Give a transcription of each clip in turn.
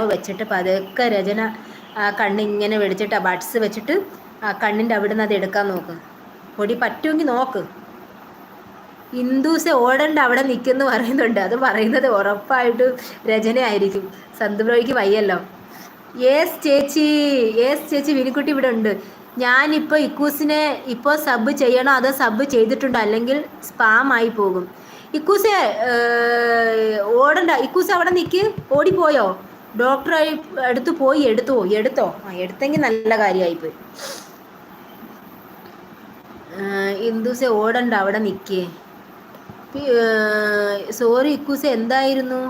വെച്ചിട്ട് പതുക്കെ രചന കണ്ണിങ്ങനെ വെടിച്ചിട്ട് ബഡ്സ് വെച്ചിട്ട് കണ്ണിൻ്റെ അവിടെ നിന്ന് അത് എടുക്കാൻ നോക്ക്. പൊടി പറ്റുമെങ്കിൽ നോക്ക്. ഹിന്ദുസ് ഓടണ്ട അവിടെ നിൽക്കുന്നു പറയുന്നുണ്ട്. അത് പറയുന്നത് ഉറപ്പായിട്ടും രചനയായിരിക്കും. സന്തുബ്രോയ്ക്ക് വയ്യല്ലോ. യേസ് ചേച്ചി വിനിക്കുട്ടി ഇവിടെ ഉണ്ട്. ഞാനിപ്പോൾ ഇക്കൂസിനെ ഇപ്പോൾ സബ് ചെയ്യണോ അതോ സബ് ചെയ്തിട്ടുണ്ടോ, അല്ലെങ്കിൽ സ്പാം ആയി പോകും. ഇക്കൂസെ ഓടണ്ട. ഇക്കൂസ് അവിടെ നിൽക്ക്. ഓടിപ്പോയോ? ഡോക്ടർ അടുത്ത് പോയി എടുത്തോ? എടുത്തെങ്കിൽ നല്ല കാര്യമായിപ്പോയി. ഹിന്ദുസെ ഓടണ്ട അവിടെ നിൽക്കേ. സോറി ഇക്കൂസ്, എന്തായിരുന്നു?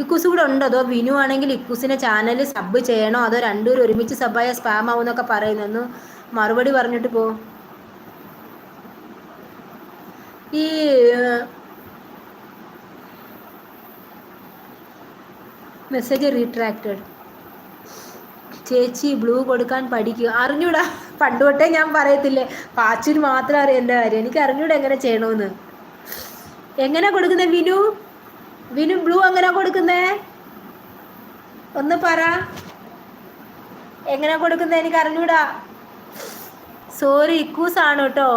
ഇക്കൂസ് കൂടെ ഉണ്ടോ? അതോ വിനു ആണെങ്കിൽ ഇക്കൂസിനെ ചാനൽ സബ് ചെയ്യണോ അതോ രണ്ടുപേരും ഒരുമിച്ച് സബായ സ്പാം ആവുന്നൊക്കെ പറയുന്നു. മറുപടി പറഞ്ഞിട്ട് പോ. ഈ മെസ്സേജ് റീട്രാക്റ്റഡ്. ചേച്ചി ബ്ലൂ കൊടുക്കാൻ പഠിക്കുക. അറിഞ്ഞൂടാ, പണ്ട് തൊട്ടേ ഞാൻ പറയത്തില്ലേ, പാച്ചിന് മാത്രം അറിയാം എൻ്റെ കാര്യം. എനിക്ക് അറിഞ്ഞൂടാ എങ്ങനെ ചെയ്യണമെന്ന്. എങ്ങനെ കൊടുക്കുന്നേ വിനു ബ്ലൂ എങ്ങനെ കൊടുക്കുന്നേ? ഒന്ന് പറ, എങ്ങനെ കൊടുക്കുന്നേ? എനിക്ക് അറിഞ്ഞൂടാ. സോറി ഇക്കൂസാണ് കേട്ടോ.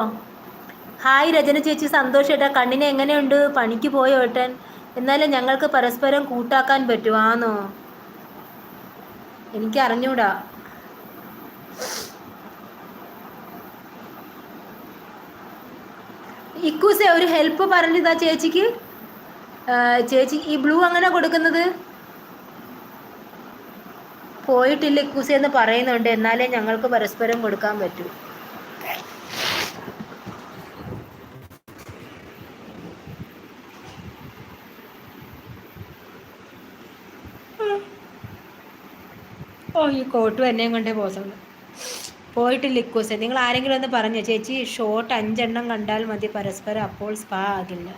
ഹായ് രചന ചേച്ചി, സന്തോഷം ഏട്ടാ. കണ്ണിനെ എങ്ങനെയുണ്ട്? പണിക്ക് പോയോ ഏട്ടൻ? എന്നാലും ഞങ്ങൾക്ക് പരസ്പരം കൂട്ടാക്കാൻ പറ്റുവാന്നോ? എനിക്ക് അറിഞ്ഞൂടാ. ഇക്കൂസെ ഒരു ഹെൽപ്പ് പറഞ്ഞതാ ചേച്ചിക്ക്. ചേച്ചി ഈ ബ്ലൂ അങ്ങനെ കൊടുക്കുന്നത്? പോയിട്ടില്ല ഇക്കൂസെ എന്ന് പറയുന്നുണ്ട്. എന്നാലേ ഞങ്ങൾക്ക് പരസ്പരം കൊടുക്കാൻ പറ്റൂ. ഈ കോട്ടും എന്നെയും കൊണ്ടേ പോസുള്ളൂ. പോയിട്ടില്ല ഇക്കൂസെ. നിങ്ങൾ ആരെങ്കിലും ഒന്ന് പറഞ്ഞോ ചേച്ചി, ഷോർട്ട് 5 എണ്ണം കണ്ടാൽ മതി പരസ്പരം, അപ്പോൾ സ്പാ ആകില്ല.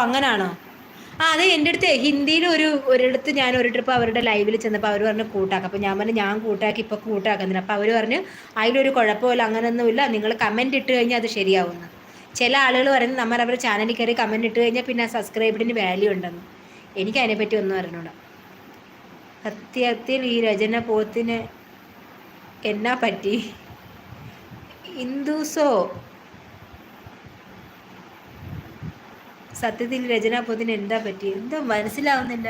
അങ്ങനാണോ? അത് എൻ്റെ അടുത്ത് ഹിന്ദിയിൽ ഒരിടത്ത് ഞാൻ ഒരു ട്രിപ്പ് അവരുടെ ലൈവിൽ ചെന്നപ്പോൾ അവർ പറഞ്ഞു കൂട്ടാക്കാം. അപ്പോൾ ഞാൻ പറഞ്ഞു ഞാൻ കൂട്ടാക്കി, ഇപ്പോൾ കൂട്ടാക്കുന്നില്ല. അപ്പോൾ അവർ പറഞ്ഞു അതിലൊരു കുഴപ്പമില്ല, അങ്ങനെയൊന്നുമില്ല, നിങ്ങൾ കമൻറ്റ് ഇട്ട് കഴിഞ്ഞാൽ അത് ശരിയാവുന്നു. ചില ആളുകൾ പറയുന്നത് നമ്മൾ അവരുടെ ചാനലിൽ കയറി കമൻറ്റ് ഇട്ട് കഴിഞ്ഞാൽ പിന്നെ സബ്സ്ക്രൈബിന് വാല്യൂ ഉണ്ടെന്ന്. എനിക്ക് അതിനെപ്പറ്റി ഒന്നും അറിഞ്ഞൂടാ. സത്യത്തിൽ ഈ രചന പോത്തിന് എന്നാ പറ്റി? ഹിന്ദുസോ? സത്യത്തിൽ രചന പോത്തിന് എന്താ പറ്റി? എന്തോ മനസ്സിലാവുന്നില്ല.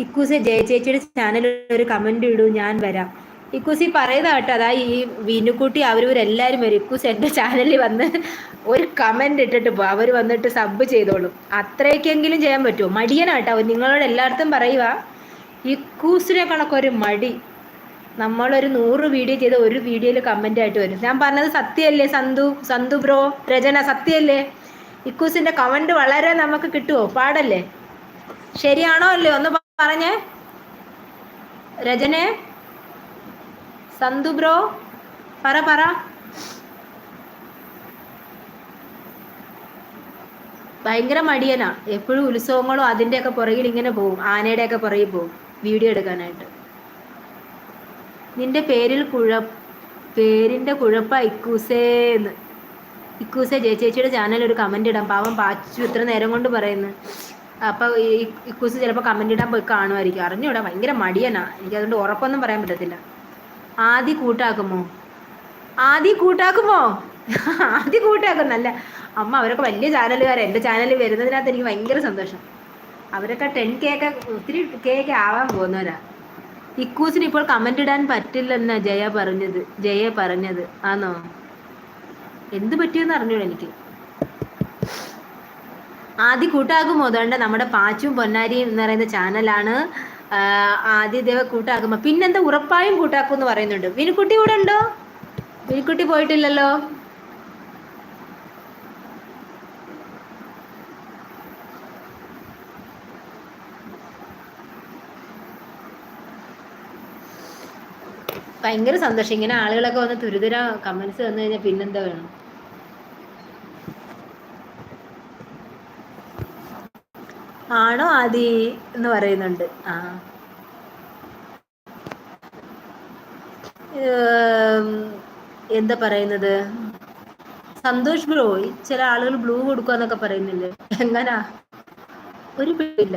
ഇക്കൂസെ ജയചേച്ചിയുടെ ചാനലിൽ ഒരു കമന്റ് ഇടൂ, ഞാൻ വരാം. ഇക്കൂസി പറയുന്ന കേട്ടോ. അതാ ഈ വിനുക്കുട്ടി അവരവരെല്ലാവരും വരും. ഇക്കൂസ് എൻ്റെ ചാനലിൽ വന്ന് ഒരു കമന്റ് ഇട്ടിട്ട് പോകും. അവർ വന്നിട്ട് സബ് ചെയ്തോളും. അത്രയ്ക്കെങ്കിലും ചെയ്യാൻ പറ്റുമോ? മടിയനാട്ടോ. നിങ്ങളോട് എല്ലായിടത്തും പറയുക, ഇക്കൂസിനെ കണക്കൊരു മടി. നമ്മളൊരു 100 വീഡിയോ ചെയ്ത് ഒരു വീഡിയോയിൽ കമൻ്റ് ആയിട്ട് വരും. ഞാൻ പറഞ്ഞത് സത്യമല്ലേ സന്തു ബ്രോ, രചന, സത്യമല്ലേ? ഇക്കൂസിൻ്റെ കമൻറ്റ് വളരെ നമുക്ക് കിട്ടുമോ? പാടല്ലേ? ശരിയാണോ അല്ലേ? ഒന്ന് പറഞ്ഞേ രചനെ, സന്തു ബ്രോ, പറ. ഭയങ്കര മടിയനാ. എപ്പോഴും ഉത്സവങ്ങളും അതിൻ്റെയൊക്കെ പുറകിൽ ഇങ്ങനെ പോവും. ആനയുടെയൊക്കെ പുറകിൽ പോവും വീഡിയോ എടുക്കാനായിട്ട്. നിന്റെ പേരിൻ്റെ കുഴപ്പ ഇക്കൂസേന്ന്. ഇക്കൂസെ ജയചേച്ചിയുടെ ചാനൽ ഒരു കമൻ്റ് ഇടാം. പാവം പാച്ചു ഇത്ര നേരം കൊണ്ട് പറയുന്നു. അപ്പോൾ ഈ ഇക്കൂസ് ചിലപ്പോൾ കമൻ്റ് ഇടാൻ പോയി കാണുമായിരിക്കും. അറിഞ്ഞൂടാ, ഭയങ്കര മടിയനാ. എനിക്കതുകൊണ്ട് ഉറപ്പൊന്നും പറയാൻ പറ്റത്തില്ല. ആദ്യ കൂട്ടാക്കുമോ? ആദ്യ കൂട്ടാക്കും. നല്ല അമ്മ, അവരൊക്കെ വലിയ ചാനലുകാരാണ്. എൻ്റെ ചാനലിൽ വരുന്നതിനകത്ത് എനിക്ക് ഭയങ്കര സന്തോഷം. അവരൊക്കെ 10K ഒക്കെ ഒത്തിരി K ഒക്കെ ആവാൻ പോകുന്നവരാ. ഇക്കൂസിന് ഇപ്പോൾ കമൻ്റ് ഇടാൻ പറ്റില്ലെന്നാ ജയ പറഞ്ഞത് ആണോ? എന്ത് പറ്റിയെന്ന് അറിഞ്ഞൂടാ എനിക്ക്. ആദ്യം കൂട്ടാക്കുമോ? അതുകൊണ്ട് നമ്മുടെ പാച്ചും പൊന്നാരിയും എന്ന് പറയുന്ന ചാനലാണ്. ആദ്യദേവ കൂട്ടാക്കുമോ? പിന്നെന്താ, ഉറപ്പായും കൂട്ടാക്കും എന്ന് പറയുന്നുണ്ട്. വിനുക്കുട്ടി കൂടെ ഉണ്ടോ? വിനുക്കുട്ടി പോയിട്ടില്ലല്ലോ. ഭയങ്കര സന്തോഷം. ഇങ്ങനെ ആളുകളൊക്കെ വന്ന് തുരിതുര കമന്റ്സ് വന്നു കഴിഞ്ഞാൽ പിന്നെന്താ വേണം. ആണോ ആദി എന്ന് പറയുന്നുണ്ട്. എന്താ പറയുന്നത്? സന്തോഷ് ബ്രോ, ചില ആളുകൾ ബ്ലൂ കൊടുക്കുക എന്നൊക്കെ പറയുന്നില്ലേ? എങ്ങനാ? ഒരു പേടിയില്ല.